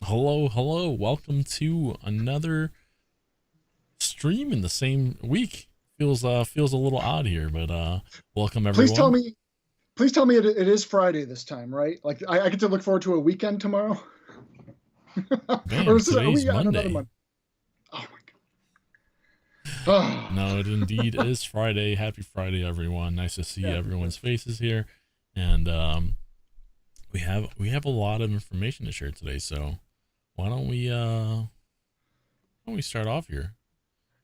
Hello. Welcome to another stream in the same week. Feels a little odd here, but welcome Please tell everyone. me, please tell me it is Friday this time, right? Like I get to look forward to a weekend tomorrow, or Man, are today's we on another Monday. month? Oh my god! No, it indeed is Friday. Happy Friday, everyone. Nice to see Yeah, everyone's faces here, and we have a lot of information to share today. So why don't we start off here?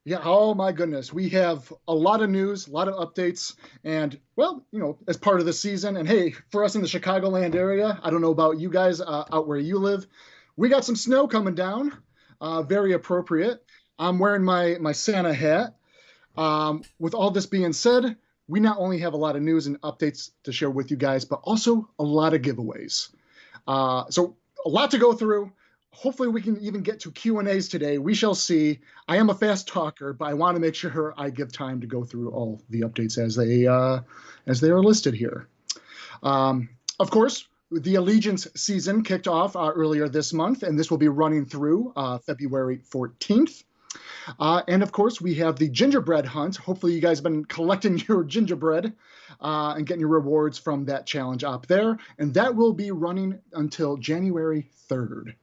yeah. Oh my goodness, we have a lot of news, a lot of updates, and well, as part of the season. And hey, for us in the Chicagoland area, I don't know about you guys out where you live, we got some snow coming down. Very appropriate. I'm wearing my Santa hat. With all this being said, we not only have a lot of news and updates to share with you guys, but also a lot of giveaways. So a lot to go through. Hopefully we can even get to Q&As today. We shall see. I am a fast talker, but I want to make sure I give time to go through all the updates as they are listed here. Of course, the Allegiance season kicked off earlier this month, and this will be running through February 14th. And of course, we have the gingerbread hunt. Hopefully, you guys have been collecting your gingerbread and getting your rewards from that challenge up there. And that will be running until January 3rd.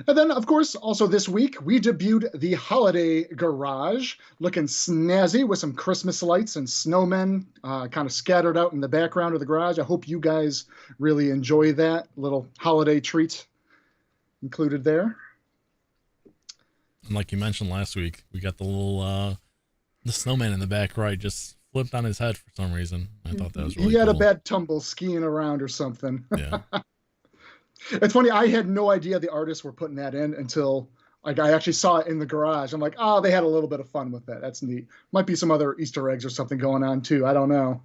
And then, of course, also this week, we debuted the Holiday Garage, looking snazzy with some Christmas lights and snowmen kind of scattered out in the background of the garage. I hope you guys really enjoy that little holiday treat included there. And like you mentioned last week, we got the snowman in the back right just flipped on his head for some reason. I thought that was He really had a cool. bad tumble skiing around or something. Yeah. It's funny, I had no idea the artists were putting that in until like I actually saw it in the garage. I'm like, oh, they had a little bit of fun with that. That's neat. Might be some other Easter eggs or something going on too. I don't know.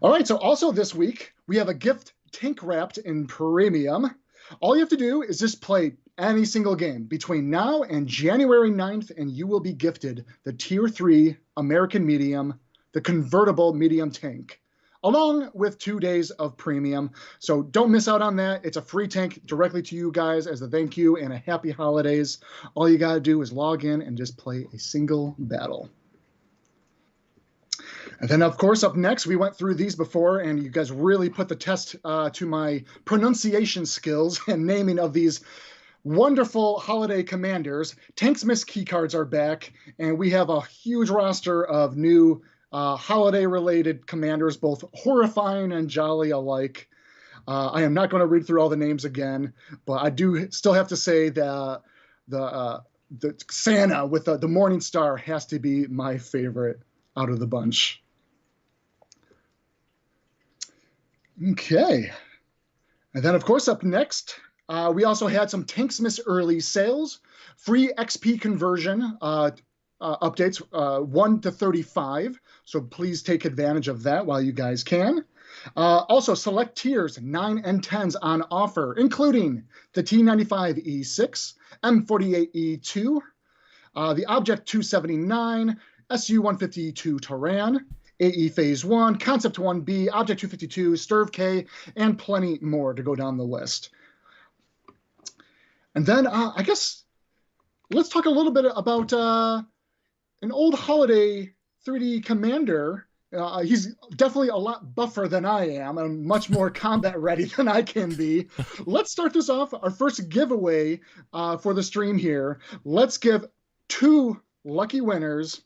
All right, so also this week we have a gift tank wrapped in premium. All you have to do is just play any single game between now and January 9th, and you will be gifted the Tier 3 American Medium, the convertible medium tank, along with 2 days of premium. So don't miss out on that. It's a free tank directly to you guys as a thank you and a happy holidays. All you got to do is log in and just play a single battle. And then, of course, up next, we went through these before, and you guys really put the test to my pronunciation skills and naming of these wonderful holiday commanders. Tanksmas keycards are back, and we have a huge roster of new holiday-related commanders, both horrifying and jolly alike. I am not going to read through all the names again, but I do still have to say that the Santa with the Morning Star has to be my favorite out of the bunch. Okay. And then, of course, up next, we also had some Tanksmas early sales, free XP conversion updates 1 to 35. So please take advantage of that while you guys can. Also, select tiers 9 and 10s on offer, including the T95E6, M48E2, the Object 279, SU-152 Terran, AE Phase 1, Concept 1B, Object 252, Sturv K, and plenty more to go down the list. And then I guess let's talk a little bit about an old holiday 3D commander. He's definitely a lot buffer than I am and much more combat ready than I can be. Let's start this off. Our first giveaway for the stream here. Let's give 2 lucky winners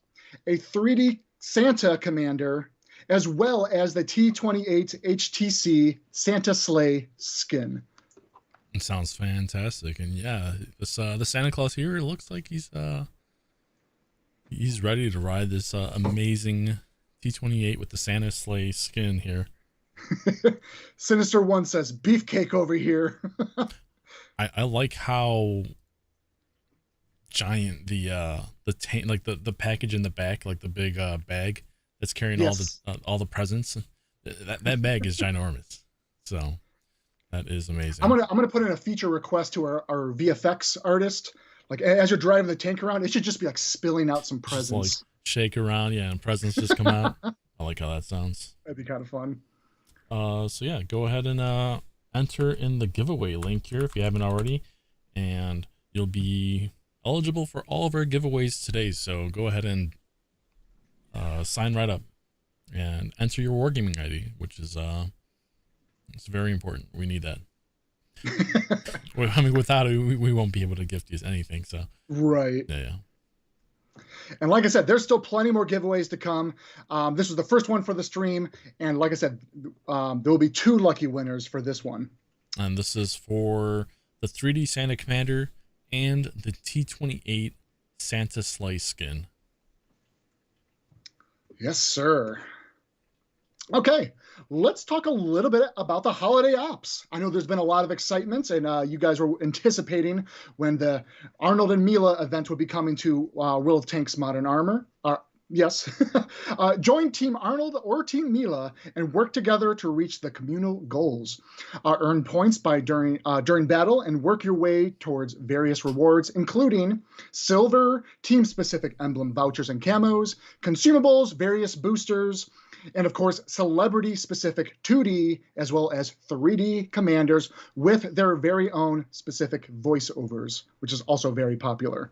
a 3D Santa commander, as well as the T28 HTC Santa Sleigh skin. It sounds fantastic. And yeah, this the Santa Claus here looks like he's ready to ride this amazing T28 with the Santa sleigh skin here. Sinister One says beefcake over here. I like how giant the tank, like the package in the back, like the big bag that's carrying Yes. all the presents. That bag is ginormous. So that is I'm amazing. gonna put in a feature request to our VFX artist. Like as you're driving the tank around, it should just be like spilling out some Just like presents. shake around, yeah, and presents just come out. I like how that sounds. That'd be kind of fun. So yeah, go ahead and enter in the giveaway link here if you haven't already, and you'll be eligible for all of our giveaways today. So go ahead and sign right up and enter your Wargaming ID, which is it's very important. We need that. I mean, without it, we won't be able to gift you anything. So right. Yeah. And like I said, there's still plenty more giveaways to come. This was the first one for the stream. And like I said, there will be 2 lucky winners for this one. And this is for the 3D Santa Commander and the T28 Santa Slice skin. Yes, sir. Okay, let's talk a little bit about the holiday ops. I know there's been a lot of excitement, and you guys were anticipating when the Arnold and Mila event would be coming to World of Tanks Modern Armor. Yes. Join Team Arnold or Team Mila and work together to reach the communal goals. Earn points during battle and work your way towards various rewards, including silver, team-specific emblem vouchers and camos, consumables, various boosters, and of course, celebrity-specific 2D as well as 3D commanders with their very own specific voiceovers, which is also very popular.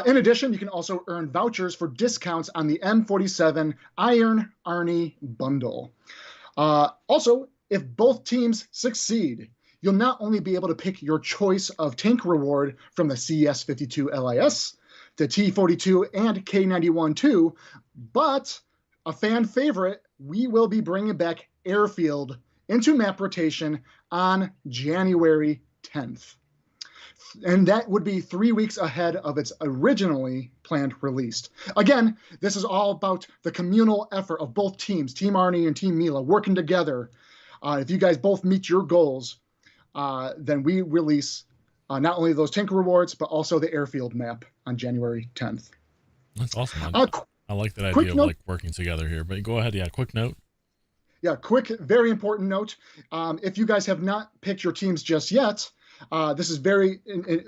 In addition, you can also earn vouchers for discounts on the M47 Iron Arnie bundle. Also, if both teams succeed, you'll not only be able to pick your choice of tank reward from the CS52 LIS, the T42 and K91-2, but a fan favorite, we will be bringing back Airfield into map rotation on January 10th. And that would be 3 weeks ahead of its originally planned release. Again, this is all about the communal effort of both teams, Team Arnie and Team Mila, working together. If you guys both meet your goals, then we release not only those tank rewards, but also the Airfield map on January 10th. That's awesome. I like that idea of like working together here, but go ahead. Yeah, quick note. Yeah, quick, very important note. If you guys have not picked your teams just yet, this is very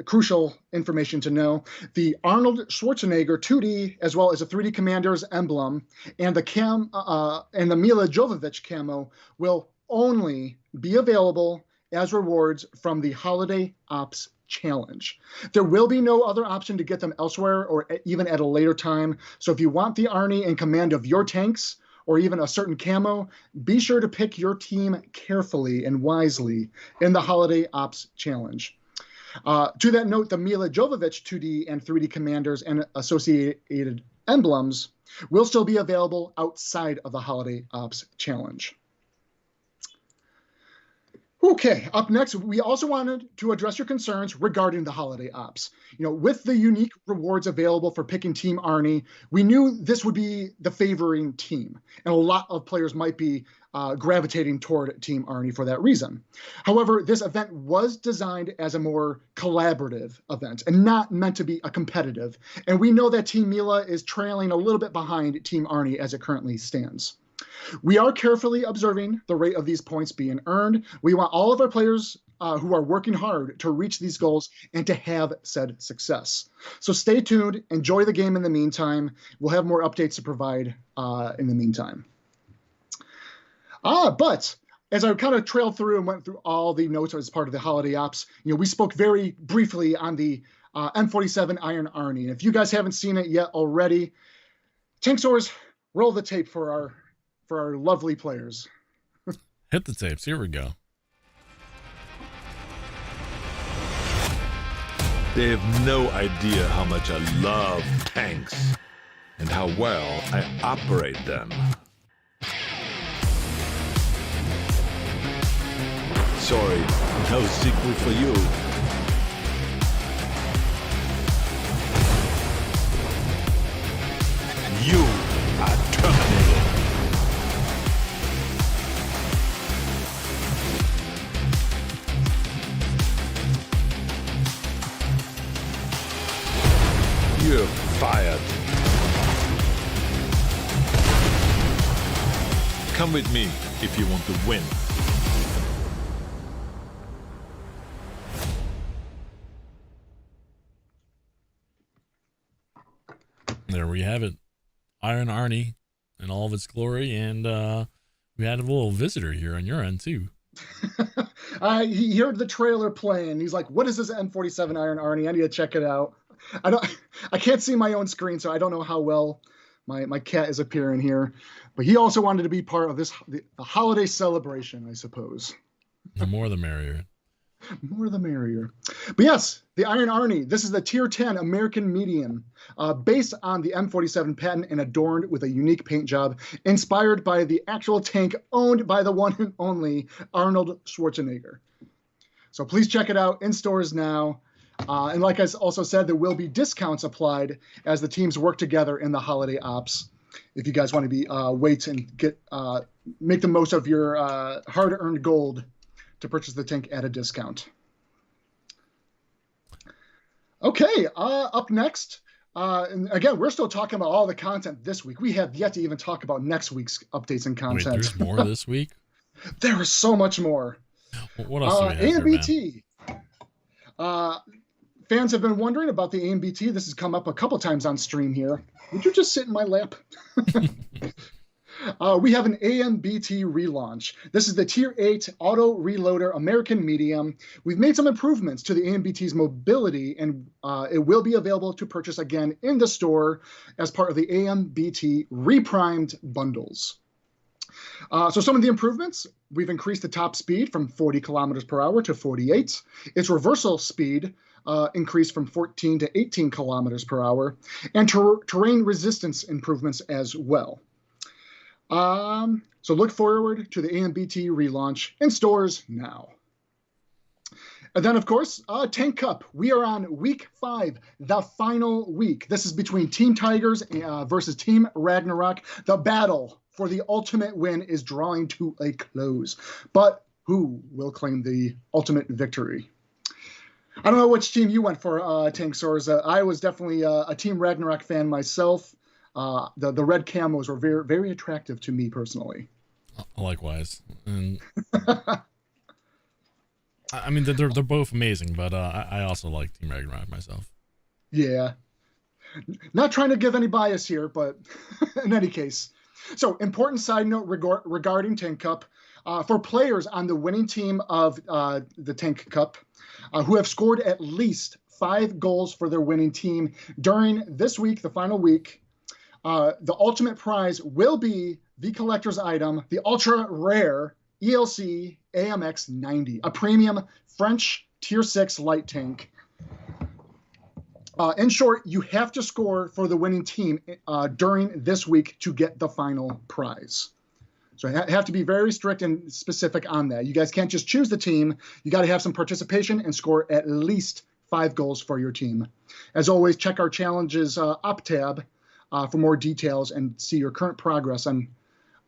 crucial information to know. The Arnold Schwarzenegger 2D, as well as a 3D Commander's emblem, and the Mila Jovovich camo will only be available as rewards from the Holiday Ops Challenge. There will be no other option to get them elsewhere or even at a later time. So if you want the Arnie in command of your tanks, or even a certain camo, be sure to pick your team carefully and wisely in the Holiday Ops Challenge. To that note, the Mila Jovovich 2D and 3D commanders and associated emblems will still be available outside of the Holiday Ops Challenge. Okay, up next, we also wanted to address your concerns regarding the Holiday Ops. You know, with the unique rewards available for picking Team Arnie, we knew this would be the favoring team, and a lot of players might be gravitating toward Team Arnie for that reason. However, this event was designed as a more collaborative event and not meant to be a competitive, and we know that Team Mila is trailing a little bit behind Team Arnie as it currently stands. We are carefully observing the rate of these points being earned. We want all of our players who are working hard to reach these goals and to have said success. So stay tuned, enjoy the game in the meantime. We'll have more updates to provide in the meantime. But as I kind of trailed through and went through all the notes as part of the Holiday Ops, you know, we spoke very briefly on the M47 Iron Arnie. And if you guys haven't seen it yet already, Tanks0rz, roll the tape for our lovely players. Hit the tapes. Here we go. They have no idea how much I love tanks and how well I operate them. Sorry, no sequel for you. You are terminated. You're fired. Come with me if you want to win. There we have it. Iron Arnie in all of its glory, and we had a little visitor here on your end too. He heard the trailer playing. He's like, "What is this M47 Iron Arnie? I need to check it out." I can't see my own screen, so I don't know how well my cat is appearing here. But he also wanted to be part of the holiday celebration, I suppose. The more the merrier. More the merrier. But yes, the Iron Arnie. This is the Tier 10 American medium, based on the M47 patent and adorned with a unique paint job, inspired by the actual tank owned by the one and only Arnold Schwarzenegger. So please check it out in stores now. And like I also said, there will be discounts applied as the teams work together in the holiday ops. If you guys want to wait and make the most of your hard-earned gold to purchase the tank at a discount. Okay, up next, and again, we're still talking about all the content this week. We have yet to even talk about next week's updates and content. Wait, there's more this week? There is so much more. What else do we have AMBT. Fans have been wondering about the AMBT. This has come up a couple times on stream here. Would you just sit in my lap? We have an AMBT relaunch. This is the Tier 8 Auto Reloader American Medium. We've made some improvements to the AMBT's mobility, and it will be available to purchase again in the store as part of the AMBT Reprimed bundles. So some of the improvements, we've increased the top speed from 40 kilometers per hour to 48. Its reversal speed increased from 14 to 18 kilometers per hour, and terrain resistance improvements as well. So look forward to the AMBT relaunch in stores now. And then, of course, Tank Cup. We are on week 5, the final week. This is between Team Tigers versus Team Ragnarok. The battle for the ultimate win is drawing to a close. But who will claim the ultimate victory? I don't know which team you went for, Tanks0rz. I was definitely a Team Ragnarok fan myself. The red camos were very, very attractive to me personally. Likewise. And I mean, they're both amazing, but I also like Team Ragnarok myself. Yeah. Not trying to give any bias here, but in any case. So, important side note regarding Tank Cup. For players on the winning team of the Tank Cup who have scored at least 5 goals for their winning team during this week, the final week, the ultimate prize will be the collector's item, the ultra rare ELC AMX 90, a premium French Tier 6 light tank. In short, you have to score for the winning team during this week to get the final prize. So I have to be very strict and specific on that. You guys can't just choose the team. You got to have some participation and score at least 5 goals for your team. As always, check our challenges up tab for more details and see your current progress on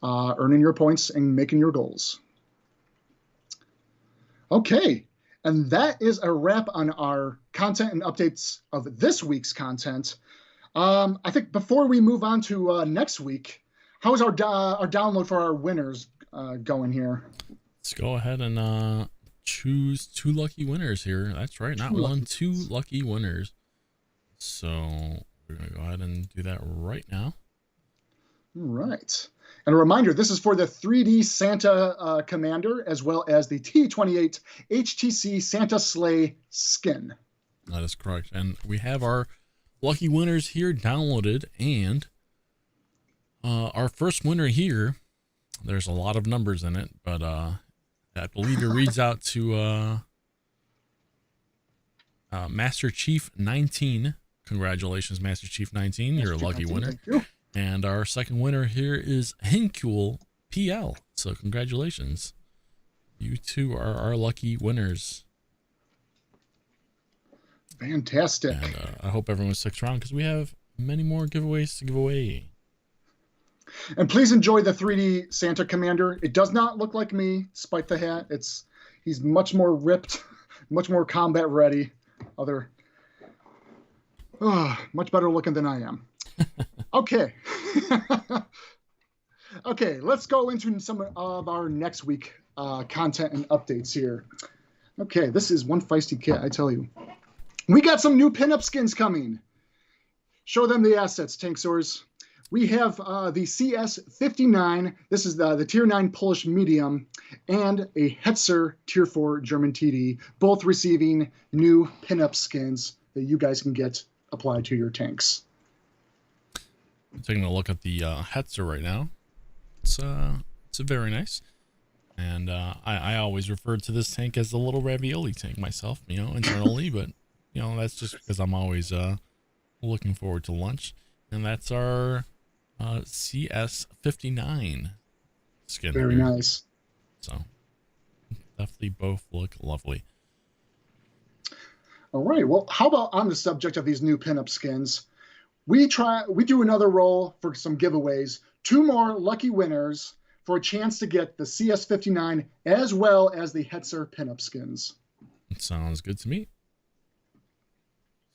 earning your points and making your goals. Okay, and that is a wrap on our content and updates of this week's content. I think before we move on to next week, how is our download for our winners going here? Let's go ahead and choose 2 lucky winners here. That's right, not one, 2 lucky winners. So we're going to go ahead and do that right now. All right. And a reminder, this is for the 3D Santa Commander, as well as the T28 HTC Santa Sleigh skin. That is correct. And we have our lucky winners here downloaded. And our first winner here, there's a lot of numbers in it, but I believe it reads out to Master Chief 19. Congratulations, Master Chief 19. You're a lucky winner. Thank you. And our second winner here is Hinkul PL. So congratulations. You two are our lucky winners. Fantastic. And I hope everyone sticks around because we have many more giveaways to give away. And please enjoy the 3D Santa Commander. It does not look like me, despite the hat. He's much more ripped, much more combat ready. Much better looking than I am. Okay. Okay, let's go into some of our next week content and updates here. Okay, this is one feisty cat, I tell you. We got some new pinup skins coming. Show them the assets, Tanks0rz. we have the CS59. This is the Tier 9 Polish medium, and a Hetzer Tier 4 German TD, both receiving new pinup skins that you guys can get applied to your tanks. I'm taking a look at the Hetzer right now. It's very nice. And I always refer to this tank as the little ravioli tank myself, you know, internally, but, you know, that's just because I'm always looking forward to lunch. And that's our CS59 skin. Very here. nice. So definitely both look lovely. All right. Well, how about on the subject of these new pinup skins? We do another roll for some giveaways. 2 more lucky winners for a chance to get the CS59 as well as the Hetzer pinup skins. It sounds good to me.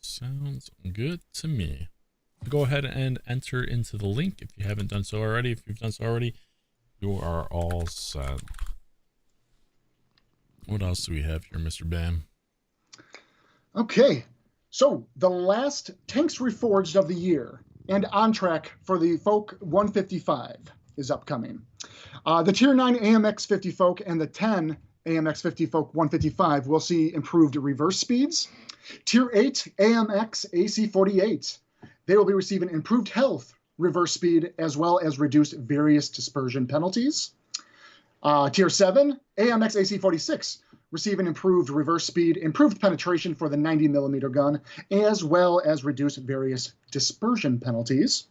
Sounds good to me. Go ahead and enter into the link if you haven't done so already. If you've done so already, you are all set. What else do we have here, Mr. Bam? Okay, so the last Tanks Reforged of the year and on track for the Folk 155 is upcoming. The Tier 9 AMX 50 Folk and the 10 AMX 50 Folk 155 will see improved reverse speeds. Tier 8 AMX AC 48. They will be receiving improved health, reverse speed, as well as reduced various dispersion penalties. Tier 7 AMX AC 46. Receiving improved reverse speed, improved penetration for the 90mm gun, as well as reduced various dispersion penalties.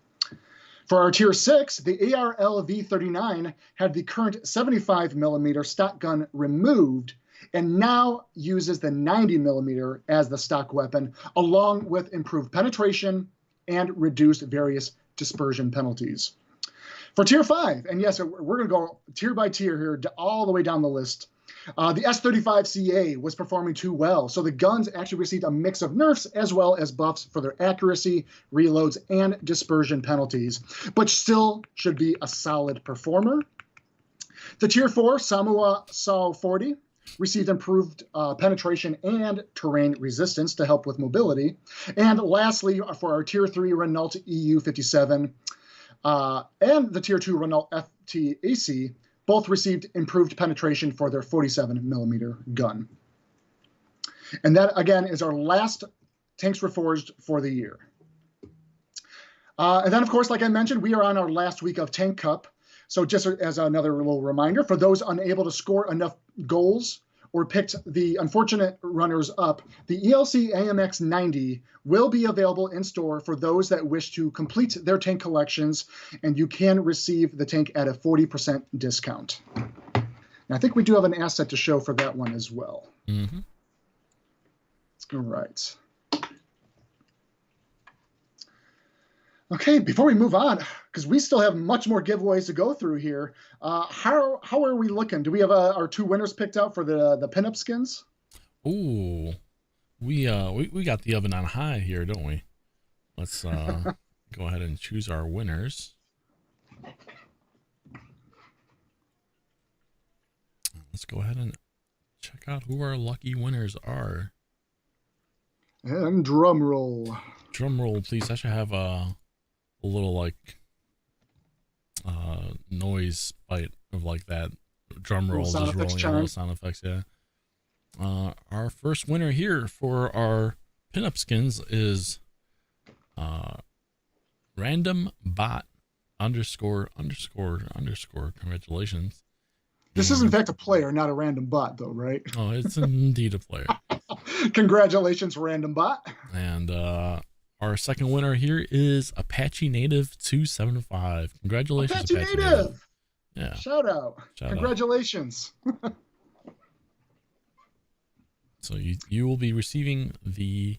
For our Tier 6, the ARL V39 had the current 75mm stock gun removed and now uses the 90mm as the stock weapon, along with improved penetration and reduced various dispersion penalties. For Tier 5, and yes, we're going to go tier by tier here, all the way down the list. The S35CA was performing too well, so the guns actually received a mix of nerfs as well as buffs for their accuracy, reloads, and dispersion penalties, but still should be a solid performer. The Tier 4 Samuwa SAW 40 received improved penetration and terrain resistance to help with mobility. And lastly, for our Tier 3 Renault EU57 and the Tier 2 Renault FTAC, both received improved penetration for their 47mm gun. And that, again, is our last Tanks Reforged for the year. And then, of course, like I mentioned, we are on our last week of Tank Cup. So just as another little reminder, for those unable to score enough goals or picked the unfortunate runners-up, the ELC AMX 90 will be available in store for those that wish to complete their tank collections, and you can receive the tank at a 40% discount. And I think we do have an asset to show for that one as well. Mm-hmm. All right. Okay, before we move on, because we still have much more giveaways to go through here, how are we looking? Do we have our 2 winners picked out for the pinup skins? Ooh, we got the oven on high here, don't we? Let's go ahead and choose our winners. Let's go ahead and check out who our lucky winners are. And drum roll. Drum roll, please. I should have a little like noise bite of like that drum roll, just rolling little sound effects. Yeah. Our first winner here for our pinup skins is random bot ___. Congratulations. This is in fact a player, not a random bot, though, right? Oh, it's indeed a player. Congratulations, random bot. And our second winner here is Apache Native 275. Congratulations, Apache Native. Yeah. Shout out. Congratulations. So you will be receiving the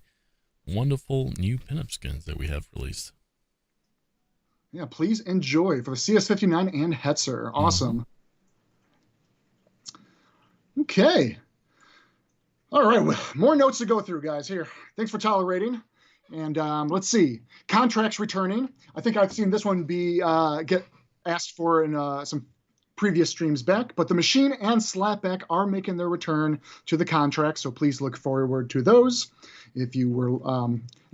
wonderful new pinup skins that we have released. Yeah, please enjoy for the CS59 and Hetzer. Awesome. Mm-hmm. Okay. All right, well, more notes to go through, guys. Here, thanks for tolerating. And let's see, contracts returning. I think I've seen this one be get asked for in some previous streams back, but the Machine and Slapback are making their return to the contract, so please look forward to those if you were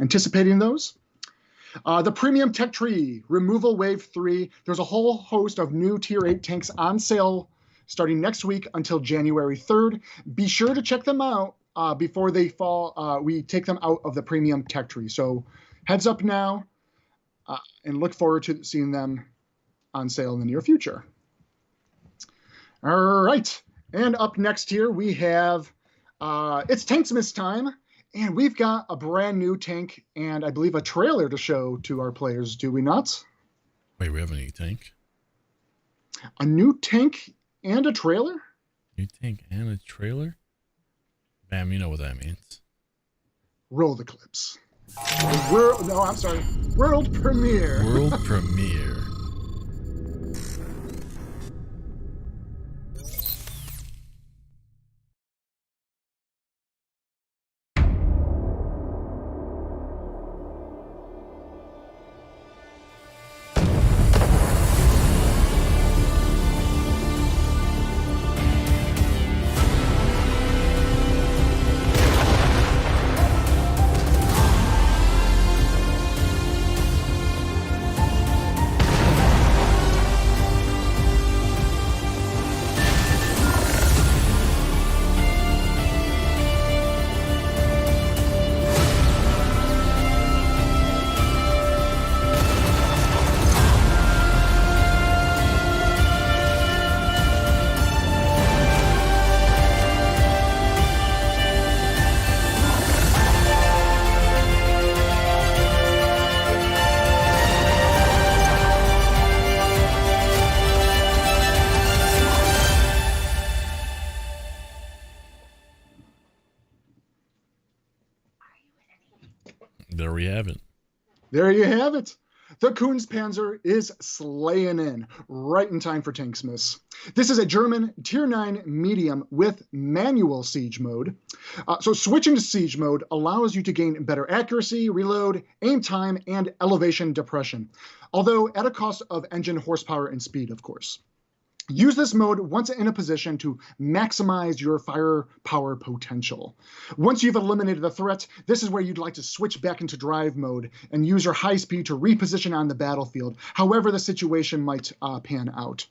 anticipating those. The Premium Tech Tree, Removal Wave 3. There's a whole host of new Tier 8 tanks on sale starting next week until January 3rd. Be sure to check them out before they fall. We take them out of the Premium Tech Tree. So heads up now and look forward to seeing them on sale in the near future. All right. And up next here, we have, it's Tanksmas time. And we've got a brand new tank and I believe a trailer to show to our players, do we not? Wait, we have a new tank? A new tank and a trailer? New tank and a trailer? Bam, you know what that means. Roll the clips. World premiere. World premiere. There we have it. There you have it. The Coons Panzer is slaying in right in time for Tanksmas. This is a German Tier 9 medium with manual siege mode. So switching to siege mode allows you to gain better accuracy, reload, aim time, and elevation depression, although at a cost of engine horsepower and speed, of course. Use this mode once in a position to maximize your firepower potential. Once you've eliminated the threat, this is where you'd like to switch back into drive mode and use your high speed to reposition on the battlefield, however the situation might pan out.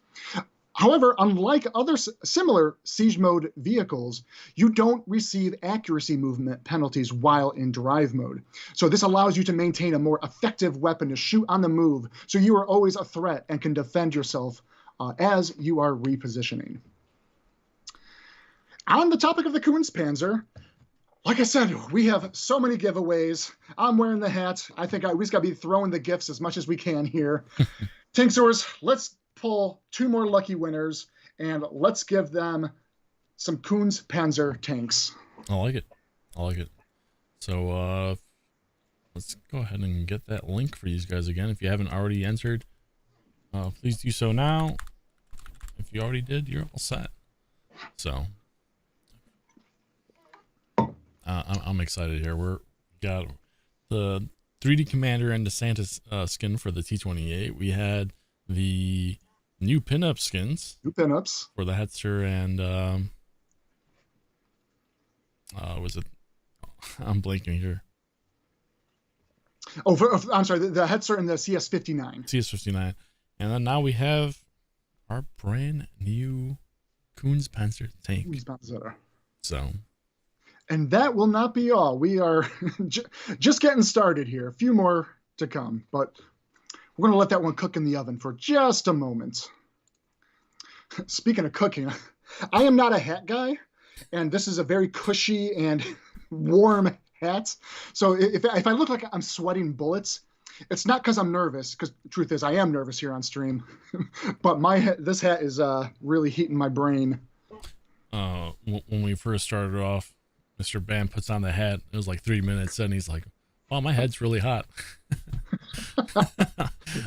However, unlike other similar siege mode vehicles, you don't receive accuracy movement penalties while in drive mode. So this allows you to maintain a more effective weapon to shoot on the move, so you are always a threat and can defend yourself as you are repositioning. On the topic of the Coons Panzer, like I said, we have so many giveaways. I'm wearing the hat. I think we just got to be throwing the gifts as much as we can here. Tanks0rz, let's pull 2 more lucky winners, and let's give them some Coons Panzer tanks. I like it. I like it. So let's go ahead and get that link for you guys again. If you haven't already entered, please do so now. If you already did, you're all set. So I'm excited here. We're got the 3D Commander and DeSantis skin for the T28. We had the new pinup skins. New pinups for the Hetzer and was it? I'm blanking here. Oh, I'm sorry, the Hetzer and the CS59. CS59. And then now we have our brand new Coons Panzer tank. Coons Panzer. So. And that will not be all. We are just getting started here. A few more to come, but we're going to let that one cook in the oven for just a moment. Speaking of cooking, I am not a hat guy, and this is a very cushy and warm hat. So if I look like I'm sweating bullets, it's not because I'm nervous, because the truth is I am nervous here on stream, but this hat is really heating my brain. When we first started off, Mr. Bam puts on the hat. It was like 3 minutes, and he's like, "Wow, my head's really hot."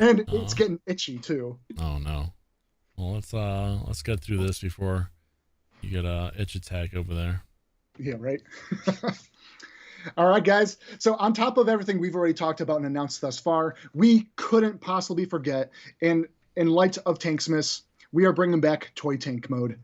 And it's getting itchy too. Oh no! Well, let's get through this before you get a itch attack over there. Yeah, right. All right, guys. So on top of everything we've already talked about and announced thus far, we couldn't possibly forget, in light of Tanksmas, we are bringing back Toy Tank mode.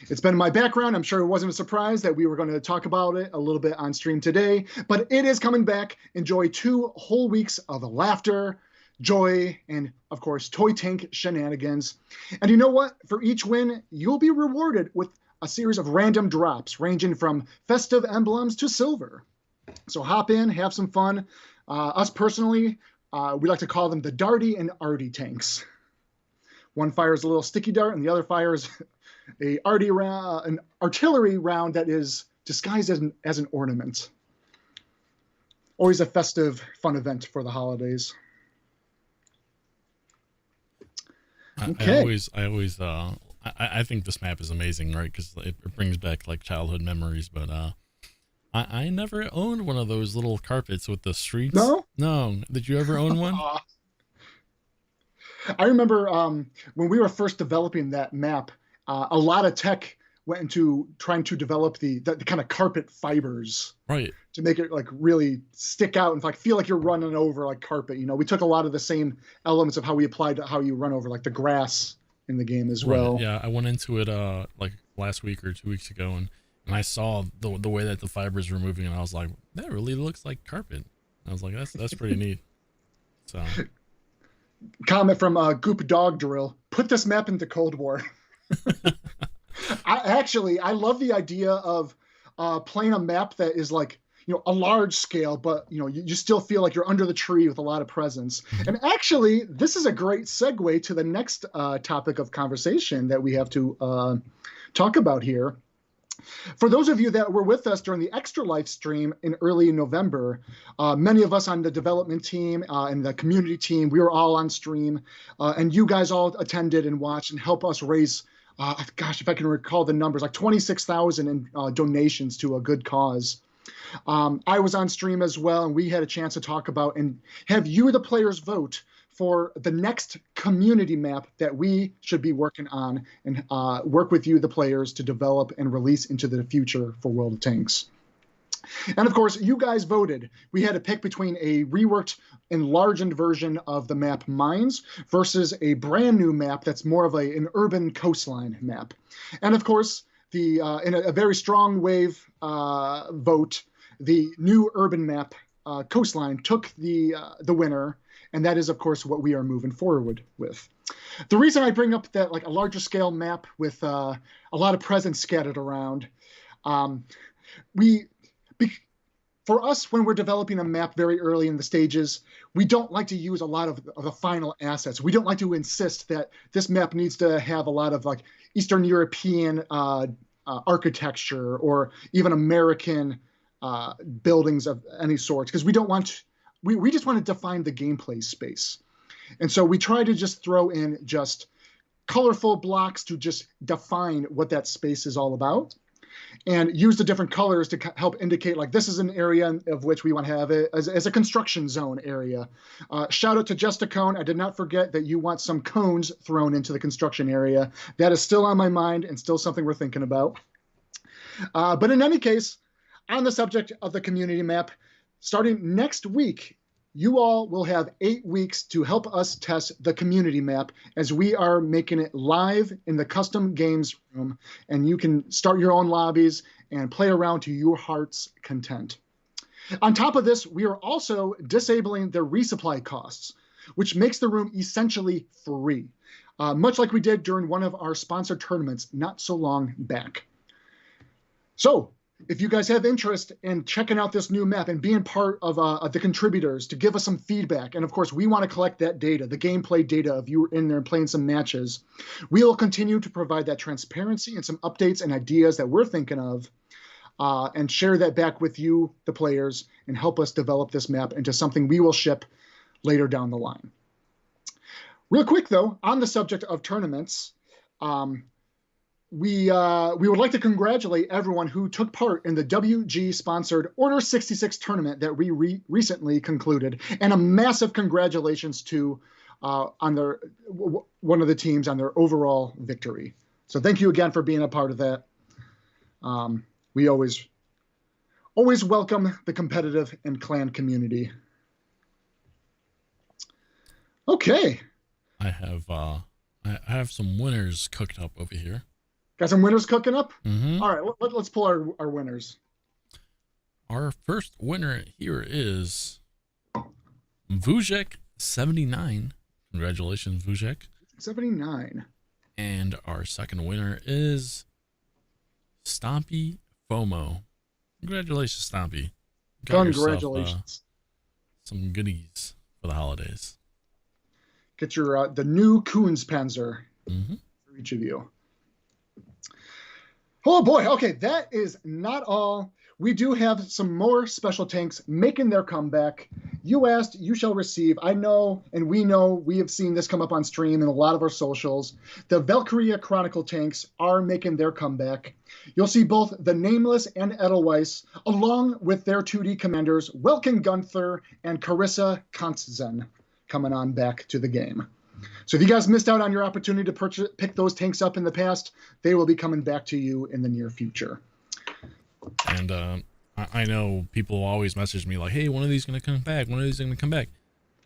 It's been in my background. I'm sure it wasn't a surprise that we were going to talk about it a little bit on stream today, but it is coming back. Enjoy 2 whole weeks of laughter, joy, and of course, toy tank shenanigans. And you know what? For each win, you'll be rewarded with a series of random drops ranging from festive emblems to silver. So hop in, have some fun. Us personally, we like to call them the Darty and Artie tanks. One fires a little sticky dart and the other fires an artillery round that is disguised as an ornament. Always a festive, fun event for the holidays. Okay. I think this map is amazing, right? Because it brings back like childhood memories. But I never owned one of those little carpets with the streets. No. Did you ever own one? I remember when we were first developing that map, a lot of tech went into trying to develop the kind of carpet fibers, right, to make it like really stick out and like feel like you're running over like carpet. You know, we took a lot of the same elements of how we applied to how you run over like the grass in the game as well. Yeah, I went into it like last week or 2 weeks ago, and I saw the way that the fibers were moving, and I was like, that really looks like carpet. I was like, that's pretty neat. So, comment from Goop Dog Drill: put this map into Cold War. I love the idea of playing a map that is like, you know, a large scale, but you know, you still feel like you're under the tree with a lot of presence. And actually, this is a great segue to the next topic of conversation that we have to talk about here. For those of you that were with us during the Extra Life stream in early November, many of us on the development team and the community team, we were all on stream, and you guys all attended and watched and helped us raise, gosh, if I can recall the numbers, like 26,000 in donations to a good cause. I was on stream as well, and we had a chance to talk about and have you, the players, vote for the next community map that we should be working on and work with you, the players, to develop and release into the future for World of Tanks. And of course, you guys voted. We had to pick between a reworked, enlarged version of the map Mines versus a brand new map that's more of an urban coastline map. And of course, in a very strong wave vote, the new urban map coastline took the winner. And that is, of course, what we are moving forward with. The reason I bring up that like a larger scale map with a lot of presence scattered around, for us, when we're developing a map very early in the stages, we don't like to use a lot of the final assets. We don't like to insist that this map needs to have a lot of like Eastern European architecture or even American buildings of any sort, because we don't want. We just want to define the gameplay space. And so we try to just throw in just colorful blocks to just define what that space is all about and use the different colors to help indicate like this is an area of which we want to have it as a construction zone area. Shout out to Justicone. I did not forget that you want some cones thrown into the construction area. That is still on my mind and still something we're thinking about. But in any case, on the subject of the community map, starting next week, you all will have 8 weeks to help us test the community map as we are making it live in the custom games room, and you can start your own lobbies and play around to your heart's content. On top of this, we are also disabling the resupply costs, which makes the room essentially free, much like we did during one of our sponsored tournaments not so long back. So, if you guys have interest in checking out this new map and being part of the contributors to give us some feedback, and of course we want to collect that data, the gameplay data of you in there playing some matches, we will continue to provide that transparency and some updates and ideas that we're thinking of and share that back with you, the players, and help us develop this map into something we will ship later down the line. Real quick though, on the subject of tournaments, we would like to congratulate everyone who took part in the WG-sponsored Order 66 tournament that we recently concluded, and a massive congratulations to one of the teams on their overall victory. So thank you again for being a part of that. We always welcome the competitive and clan community. Okay. I have some winners cooked up over here. Got some winners cooking up? Mm-hmm. All right, let's pull our winners. Our first winner here is Vujek79. Congratulations, Vujek. 79. And our second winner is Stompy FOMO. Congratulations, Stompy. Congratulations. Some goodies for the holidays. Get your the new Coons Panzer for each of you. Oh boy, okay, that is not all. We do have some more special tanks making their comeback. You asked, you shall receive. I know, and we know, we have seen this come up on stream and a lot of our socials. The Valkyria Chronicle tanks are making their comeback. You'll see both the Nameless and Edelweiss, along with their 2D commanders, Welkin Gunther and Carissa Kontzen, coming on back to the game. So if you guys missed out on your opportunity to pick those tanks up in the past, they will be coming back to you in the near future. And I know people always message me like, hey, one of these going to come back. One of these going to come back.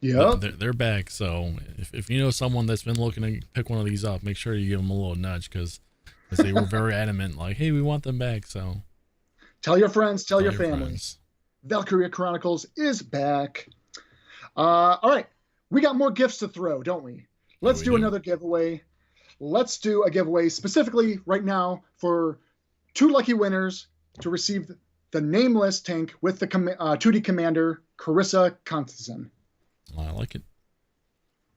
Yeah, they're back. So if you know someone that's been looking to pick one of these up, make sure you give them a little nudge because they were very adamant like, hey, we want them back. So tell your friends, tell your family. Friends. Valkyria Chronicles is back. All right. We got more gifts to throw, don't we? Let's do another giveaway. Let's do a giveaway specifically right now for 2 lucky winners to receive the Nameless tank with the 2D commander, Carissa Kontzen. I like it.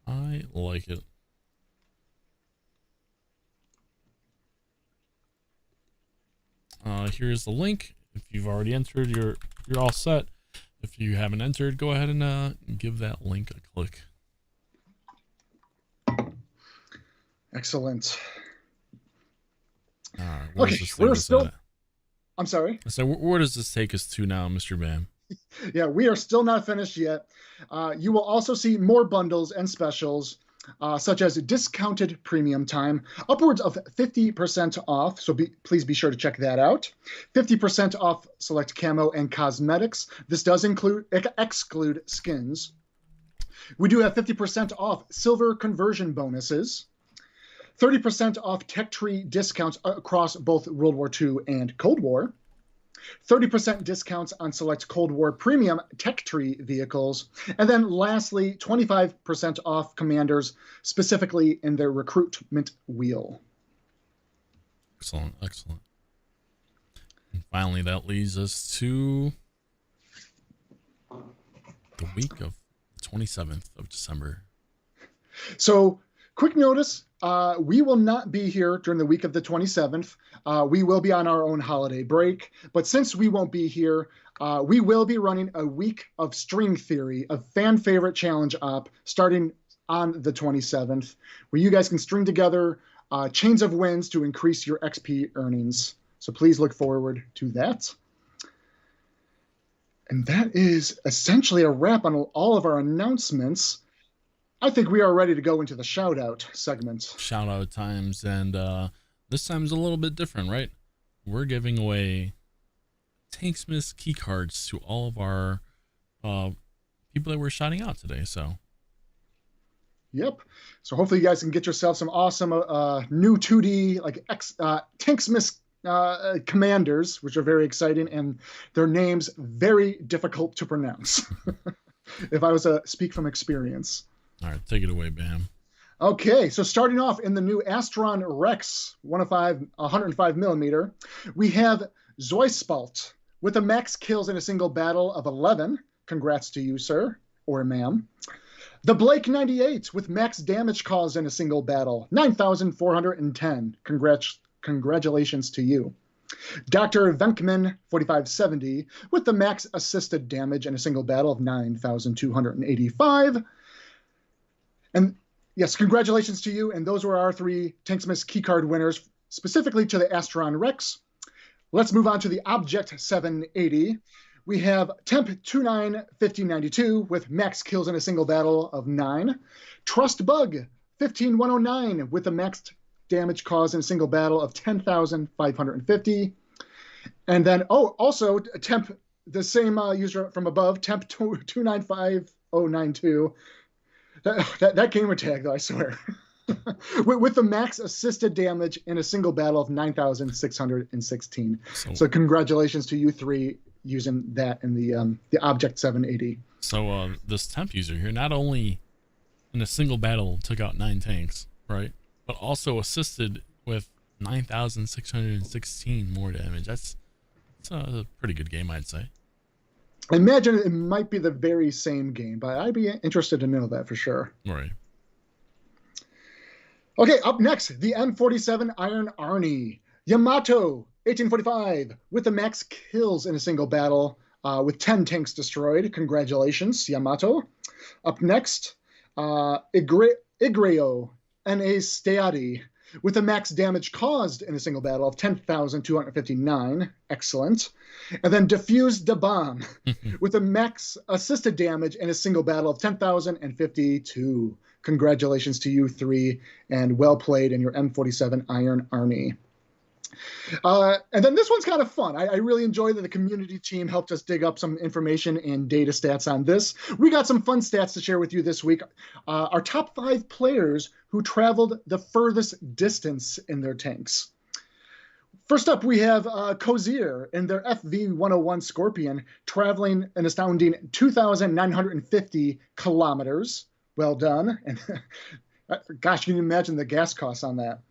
I like it. Here's the link. If you've already entered, you're all set. If you haven't entered, go ahead and give that link a click. Excellent. Okay, we're still... I'm sorry? So where does this take us to now, Mr. Bam? Yeah, we are still not finished yet. You will also see more bundles and specials, such as discounted premium time, upwards of 50% off, so please be sure to check that out. 50% off select camo and cosmetics. This does exclude skins. We do have 50% off silver conversion bonuses, 30% off tech tree discounts across both World War II and Cold War, 30% discounts on select Cold War premium tech tree vehicles, and then lastly, 25% off commanders, specifically in their recruitment wheel. Excellent, excellent. And finally, that leads us to the week of the 27th of December. So, quick notice, we will not be here during the week of the 27th. We will be on our own holiday break. But since we won't be here, we will be running a week of String Theory, a fan favorite challenge op, starting on the 27th, where you guys can string together chains of wins to increase your XP earnings. So please look forward to that. And that is essentially a wrap on all of our announcements. I think we are ready to go into the shout-out segment. Shout-out times, and this time's a little bit different, right? We're giving away Tanksmas key cards to all of our people that we're shouting out today, so. Yep. So hopefully you guys can get yourself some awesome new 2D like Tanksmas commanders, which are very exciting, and their names very difficult to pronounce. If I was to speak from experience. All right, take it away, Bam. Okay, so starting off in the new Astron Rex 105 millimeter, we have Zoispalt with a max kills in a single battle of 11. Congrats to you, sir, or ma'am. The Blake 98 with max damage caused in a single battle, 9,410. Congratulations to you. Dr. Venkman 4570 with the max assisted damage in a single battle of 9,285. And yes, congratulations to you. And those were our 3 Tanksmas keycard winners, specifically to the Astron Rex. Let's move on to the Object 780. We have Temp 29 1592 with max kills in a single battle of 9. Trust Bug 15109 with the max damage caused in a single battle of 10,550. And then, also Temp, the same user from above, Temp 295092. That gamer tag, though, I swear. with the max assisted damage in a single battle of 9,616. So congratulations to you three using that in the Object 780. So this temp user here not only in a single battle took out 9 tanks, right, but also assisted with 9,616 more damage. That's a pretty good game, I'd say. I imagine it might be the very same game, but I'd be interested to know that for sure. Right. Okay, up next, the M47 Iron Arnie. Yamato, 1845, with the max kills in a single battle, with 10 tanks destroyed. Congratulations, Yamato. Up next, Igreo, N.A. Steati, with the max damage caused in a single battle of 10,259. Excellent. And then Diffuse the Bomb, with the max assisted damage in a single battle of 10,052. Congratulations to you three, and well played in your M47 Iron Army. And then this one's kind of fun. I really enjoyed that the community team helped us dig up some information and data stats on this. We got some fun stats to share with you this week. Our top 5 players who traveled the furthest distance in their tanks. First up, we have Coons in their FV-101 Scorpion, traveling an astounding 2,950 kilometers. Well done. And gosh, can you imagine the gas costs on that?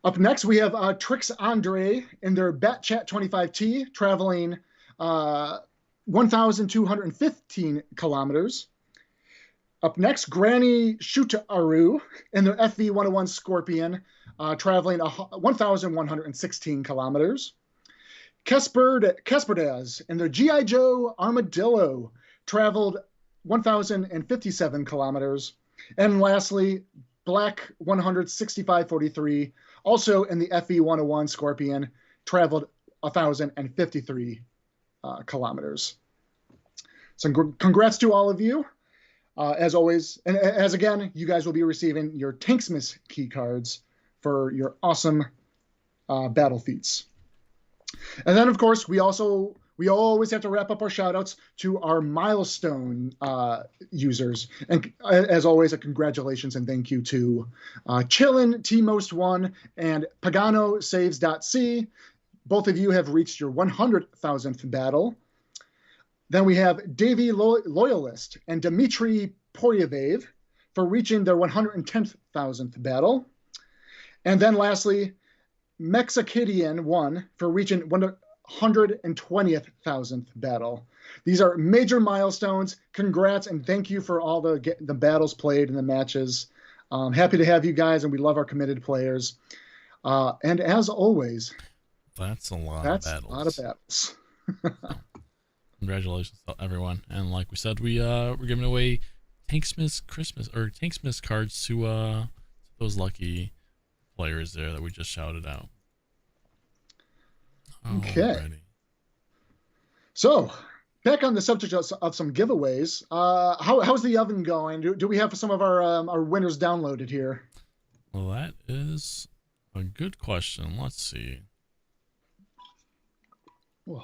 Up next, we have Trix Andre in their Batchat 25T, traveling 1,215 kilometers. Up next, Granny Shutaru in their FV-101 Scorpion, traveling 1,116 kilometers. Kesperdaz in their G.I. Joe Armadillo, traveled 1,057 kilometers. And lastly, Black 16543, also in the FV-101 Scorpion, traveled 1,053 kilometers. So congrats to all of you. As always, and as again, you guys will be receiving your Tanksmas key cards for your awesome battle feats. And then, of course, we always have to wrap up our shout-outs to our milestone users. And as always, a congratulations and thank you to Chillin, T-Most1, and Pagano Saves.c. Both of you have reached your 100,000th battle. Then we have Davy Loyalist and Dmitry Poryevev for reaching their 110,000th battle. And then lastly, Mexikidian 1 for reaching 120,000th battle. These are major milestones. Congrats and thank you for all the battles played and the matches. Happy to have you guys, and we love our committed players. And as always, that's a lot of battles. A lot of battles. Congratulations to everyone. And like we said, we're giving away Tanksmas cards to those lucky players there that we just shouted out. Okay. Alrighty. So, back on the subject of some giveaways, how's the oven going? Do we have some of our winners downloaded here? Well, that is a good question. Let's see. Whoa.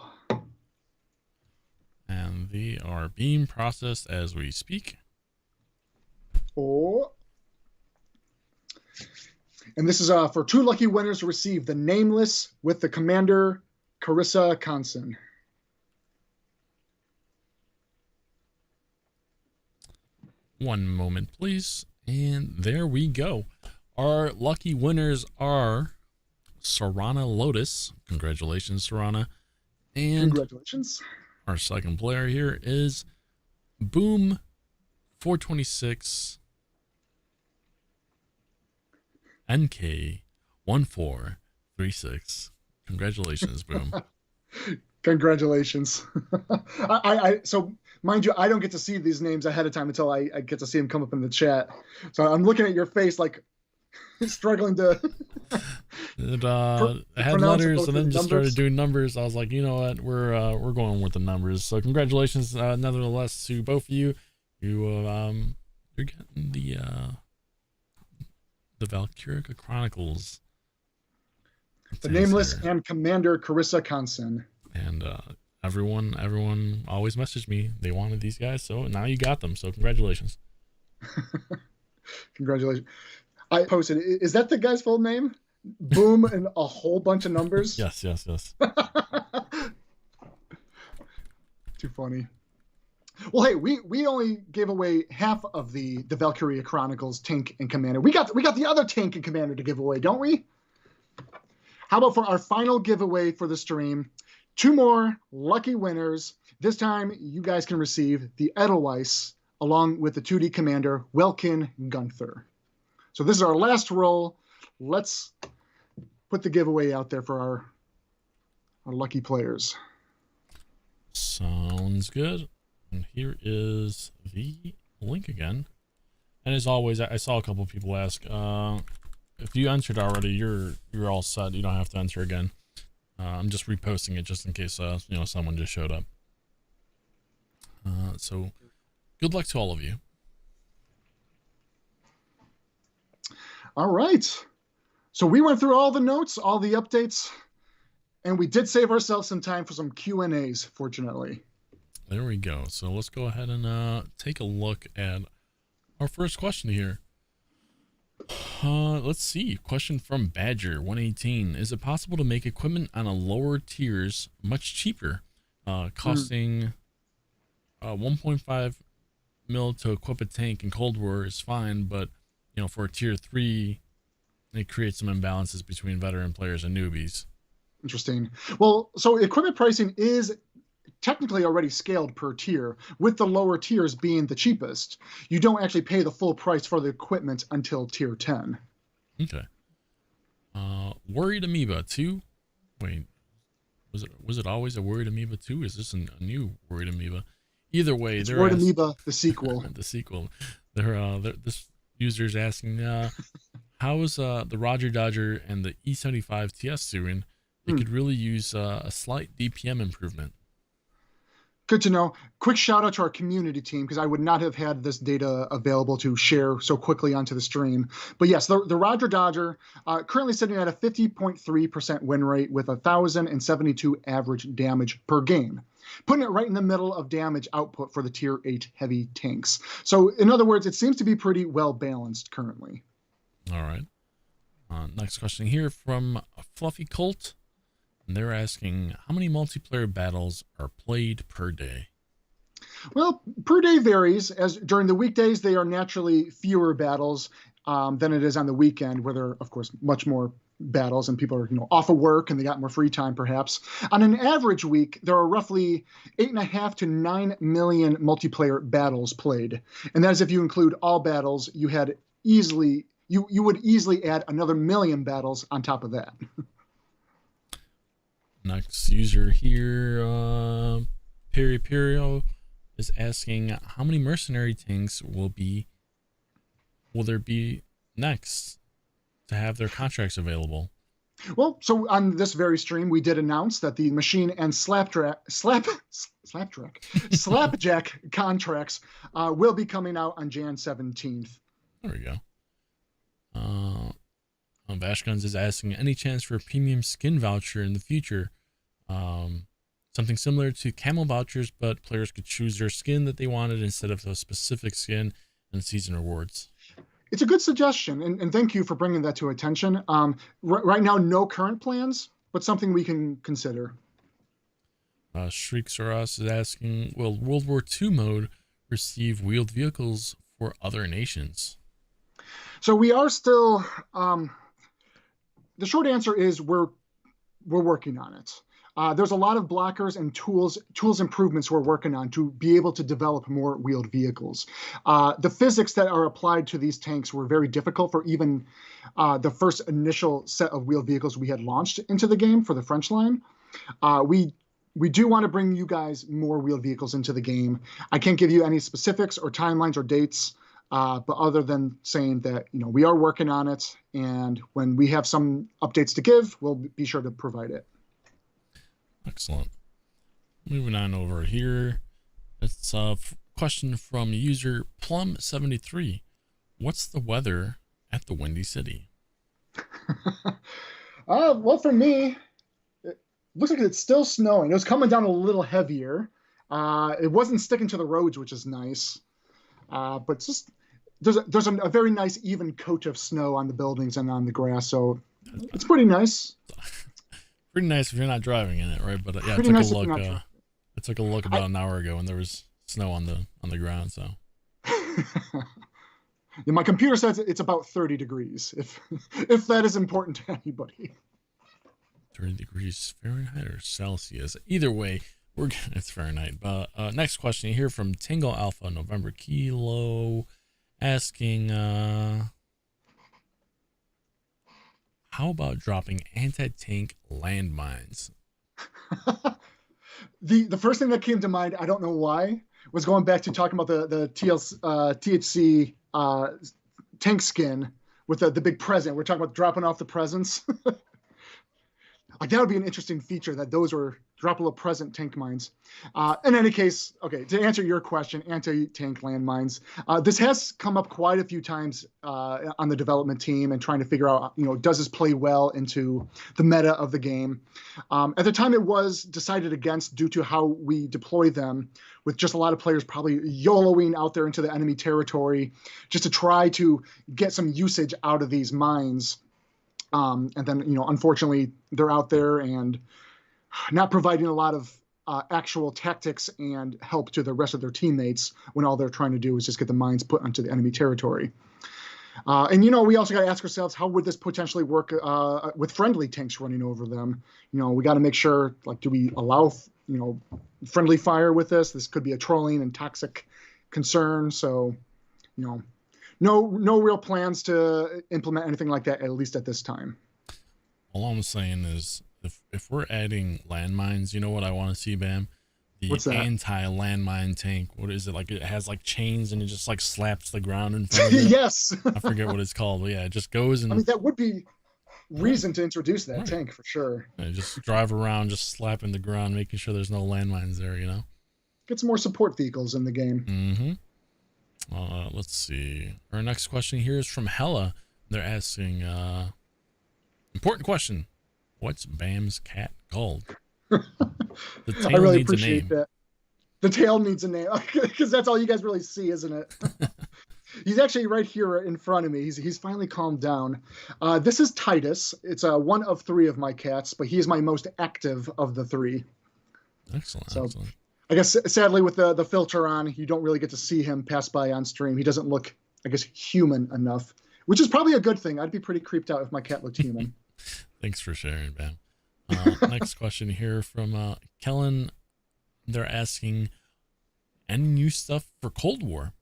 And they are being processed as we speak. Oh. And this is for 2 lucky winners to receive the Nameless with the Commander Carissa Conson. One moment, please. And there we go. Our lucky winners are Sarana Lotus. Congratulations, Sarana. And congratulations. Our second player here is Boom 426 NK 1436. Congratulations, Boom. Congratulations. So mind you, I don't get to see these names ahead of time until I get to see them come up in the chat. So I'm looking at your face like struggling to I had letters and then just started doing numbers. I was like, you know what, we're going with the numbers. So congratulations, nevertheless, to both of you. You're getting the Valkyria Chronicles. The Nameless and Commander Carissa Conson. And everyone always messaged me. They wanted these guys, so now you got them. So congratulations. Congratulations. I posted. Is that the guy's full name? Boom and a whole bunch of numbers. Yes. Too funny. Well, hey, we only gave away half of the Valkyria Chronicles tank and commander. We got the other tank and commander to give away, don't we? How about for our final giveaway for the stream, 2 more lucky winners. This time, you guys can receive the Edelweiss along with the 2D commander, Welkin Gunther. So this is our last roll. Let's put the giveaway out there for our lucky players. Sounds good. And here is the link again. And as always, I saw a couple of people ask, if you entered already, you're all set. You don't have to enter again. I'm just reposting it just in case someone just showed up. So good luck to all of you. All right. So we went through all the notes, all the updates, and we did save ourselves some time for some Q&As, fortunately. There we go. So let's go ahead and take a look at our first question here. Let's see. Question from Badger118. Is it possible to make equipment on a lower tiers much cheaper? Costing 1.5 mil to equip a tank in Cold War is fine, but for a tier 3, it creates some imbalances between veteran players and newbies. Interesting. Well, so equipment pricing is technically already scaled per tier, with the lower tiers being the cheapest. You don't actually pay the full price for the equipment until tier 10. Okay. Worried Amoeba 2. Wait, was it always a Worried Amoeba 2? Is this a new Worried Amoeba? Either way, it's Worried Amoeba, the sequel. The sequel. This user's asking, how is the Roger Dodger and the E75 TS doing? They could really use a slight DPM improvement. Good to know. Quick shout out to our community team, because I would not have had this data available to share so quickly onto the stream. But yes, the Roger Dodger currently sitting at a 50.3% win rate with 1,072 average damage per game, putting it right in the middle of damage output for the tier 8 heavy tanks. So in other words, it seems to be pretty well balanced currently. All right. Next question here from Fluffy Colt. And they're asking, how many multiplayer battles are played per day? Well, per day varies, as during the weekdays, they are naturally fewer battles than it is on the weekend, where there are, of course, much more battles and people are off of work and they got more free time, perhaps. On an average week, there are roughly 8.5 to 9 million multiplayer battles played. And that is if you include all battles, you would easily add another million battles on top of that. Next user here, Peri Perio, is asking, how many mercenary tanks will there be next to have their contracts available? Well, so on this very stream, we did announce that the machine and slapjack contracts will be coming out on Jan 17th. There we go. Vashguns is asking, any chance for a premium skin voucher in the future? Something similar to camel vouchers, but players could choose their skin that they wanted instead of a specific skin and season rewards. It's a good suggestion, and thank you for bringing that to attention. Right now, no current plans, but something we can consider. Tankz0rz is asking, will World War II mode receive wheeled vehicles for other nations? So we are still... the short answer is we're working on it. There's a lot of blockers and tools improvements we're working on to be able to develop more wheeled vehicles. The physics that are applied to these tanks were very difficult for even the first initial set of wheeled vehicles we had launched into the game for the French line. We do want to bring you guys more wheeled vehicles into the game. I can't give you any specifics or timelines or dates, but other than saying that we are working on it, and when we have some updates to give, we'll be sure to provide it. Excellent. Moving on over here, it's a question from user Plum73. What's the weather at the Windy City? Well, for me, it looks like it's still snowing. It was coming down a little heavier. It wasn't sticking to the roads, which is nice. But just there's a very nice even coat of snow on the buildings and on the grass, so it's pretty nice. Pretty nice if you're not driving in it, right? But yeah, Pretty I nice took if a you're look. not driving. I took a look about an hour ago, and there was snow on the ground. So Yeah, my computer says it's about 30 degrees. If that is important to anybody. 30 degrees Fahrenheit or Celsius. Either way, it's Fahrenheit. But next question here from Tingle Alpha November Kilo, asking, how about dropping anti-tank landmines? The first thing that came to mind, I don't know why, was going back to talking about the THC tank skin with the big present. We're talking about dropping off the presents. Like, that would be an interesting feature, that those were droppable present tank mines. In any case, okay, to answer your question, anti-tank landmines, this has come up quite a few times on the development team and trying to figure out, does this play well into the meta of the game? At the time, it was decided against due to how we deploy them, with just a lot of players probably YOLOing out there into the enemy territory just to try to get some usage out of these mines. And then, unfortunately, they're out there and not providing a lot of actual tactics and help to the rest of their teammates when all they're trying to do is just get the mines put onto the enemy territory. And, we also got to ask ourselves, how would this potentially work with friendly tanks running over them? We got to make sure, like, do we allow, friendly fire with this? This could be a trolling and toxic concern. So, no real plans to implement anything like that, at least at this time. All I'm saying is, if we're adding landmines, you know what I want to see, Bam? What's that? Anti-landmine tank. What is it? Like, it has like chains and it just like slaps the ground in front of it. Yes. I forget what it's called, but yeah, it just goes and... I mean, that would be reason to introduce that tank for sure. Yeah, just drive around, just slapping the ground, making sure there's no landmines there, Get some more support vehicles in the game. Mm-hmm. Let's see. Our next question here is from Hella. They're asking, important question. What's Bam's cat called? The tail I really needs appreciate that. The tail needs a name, because that's all you guys really see, isn't it? He's actually right here in front of me. He's finally calmed down. This is Titus. It's one of 3 of my cats, but he is my most active of the 3. Excellent. Excellent. I guess, sadly, with the filter on, you don't really get to see him pass by on stream. He doesn't look, I guess, human enough, which is probably a good thing. I'd be pretty creeped out if my cat looked human. Thanks for sharing, Bam. Next question here from Kellen. They're asking, any new stuff for Cold War?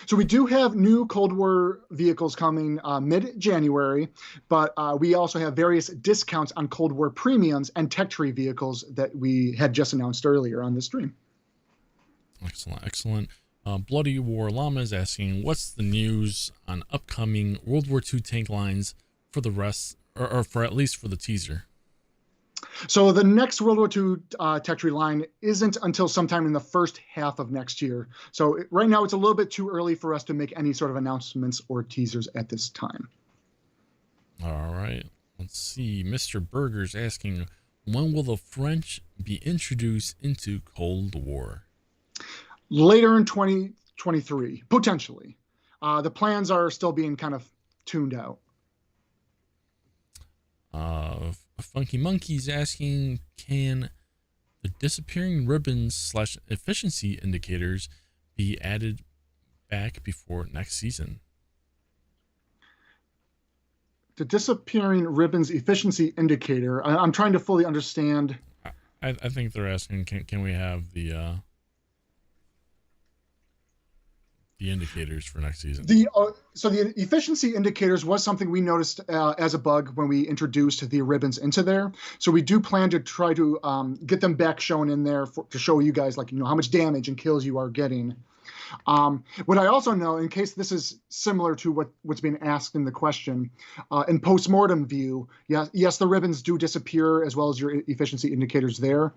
So we do have new Cold War vehicles coming mid-January, but we also have various discounts on Cold War premiums and tech tree vehicles that we had just announced earlier on the stream. Excellent. Bloody War Llama is asking, what's the news on upcoming World War II tank lines for the rest, or for at least for the teaser? So the next World War II tech tree line isn't until sometime in the first half of next year. So right now it's a little bit too early for us to make any sort of announcements or teasers at this time. All right. Let's see. Mr. Burger's asking, when will the French be introduced into Cold War? Later in 2023, potentially. The plans are still being kind of tuned out. Funky Monkey's asking, can the disappearing ribbons / efficiency indicators be added back before next season? The disappearing ribbons efficiency indicator. I'm trying to fully understand. I think they're asking, can we have the indicators for next season? So the efficiency indicators was something we noticed as a bug when we introduced the ribbons into there. So we do plan to try to get them back shown in there to show you guys, like, how much damage and kills you are getting. What I also know, in case this is similar to what's being asked in the question, in post-mortem view, yes, the ribbons do disappear as well as your efficiency indicators there.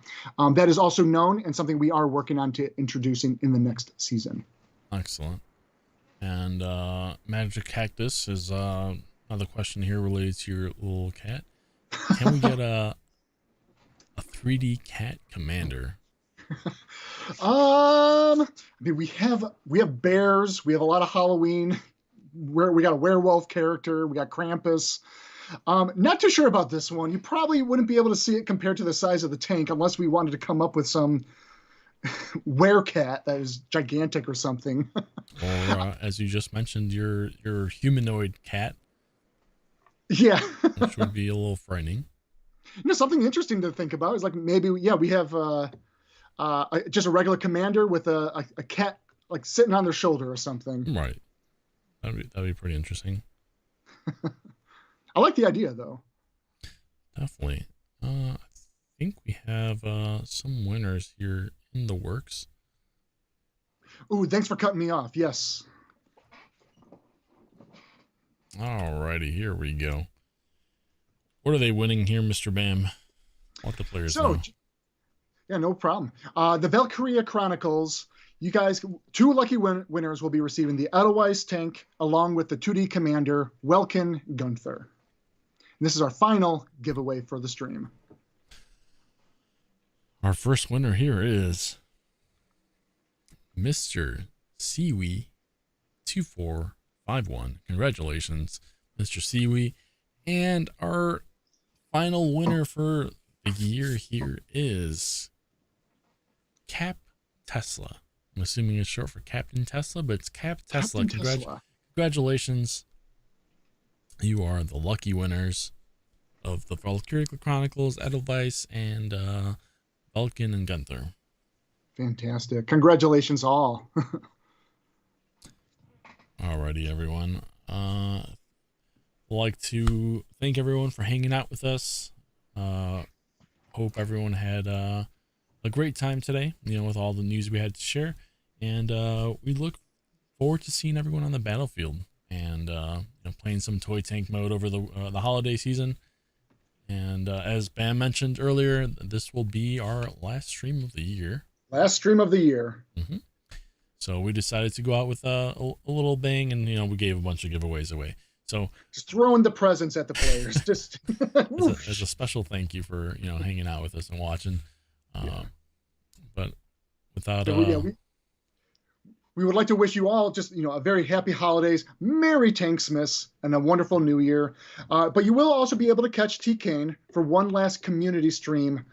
That is also known and something we are working on to introducing in the next season. Excellent. And Magic Cactus is another question here related to your little cat. Can we get a 3D cat commander? I mean, we have bears. We have a lot of Halloween. We got a werewolf character. We got Krampus. Not too sure about this one. You probably wouldn't be able to see it compared to the size of the tank unless we wanted to come up with some werecat that is gigantic or something. Or as you just mentioned, your humanoid cat. Yeah. Which would be a little frightening. Something interesting to think about is like maybe, we have just a regular commander with a cat like sitting on their shoulder or something. Right. That'd be pretty interesting. I like the idea though. Definitely. I think we have some winners here in the works. Ooh, thanks for cutting me off. Yes. Alrighty, here we go. What are they winning here, Mr. Bam? Let the players know. Yeah, no problem. The Valkyria Chronicles. You guys, 2 lucky winners will be receiving the Edelweiss tank along with the 2D commander, Welkin Gunther. And this is our final giveaway for the stream. Our first winner here is Mr. Seaweed 2451. Congratulations, Mr. Seaweed. And our final winner for the year here is Cap Tesla. I'm assuming it's short for Captain Tesla, but it's Cap Tesla. Congratulations. You are the lucky winners of the Valkyria Chronicles, Edelweiss, and Vulcan and Gunther. Fantastic. Congratulations all. Alrighty, everyone. I'd like to thank everyone for hanging out with us. Hope everyone had a great time today, with all the news we had to share. And we look forward to seeing everyone on the battlefield and playing some toy tank mode over the holiday season. And as Bam mentioned earlier, this will be our last stream of the year. Last stream of the year. Mm-hmm. So we decided to go out with a little bang, and we gave a bunch of giveaways away. So just throwing the presents at the players, just as a special thank you for hanging out with us and watching. But without we would like to wish you all just a very happy holidays, Merry Tanksmas, and a wonderful New Year. But you will also be able to catch T Kane for one last community stream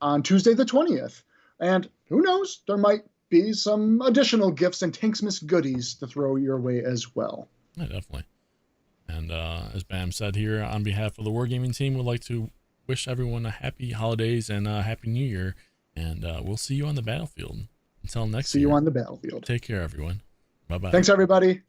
on Tuesday the 20th, and who knows, there might be some additional gifts and Tanksmas goodies to throw your way as well. Yeah, definitely. And as Bam said here, on behalf of the Wargaming team, we'd like to wish everyone a happy holidays and a happy New Year. And we'll see you on the battlefield. Until next year. See you on the battlefield. Take care, everyone. Bye-bye. Thanks, everybody.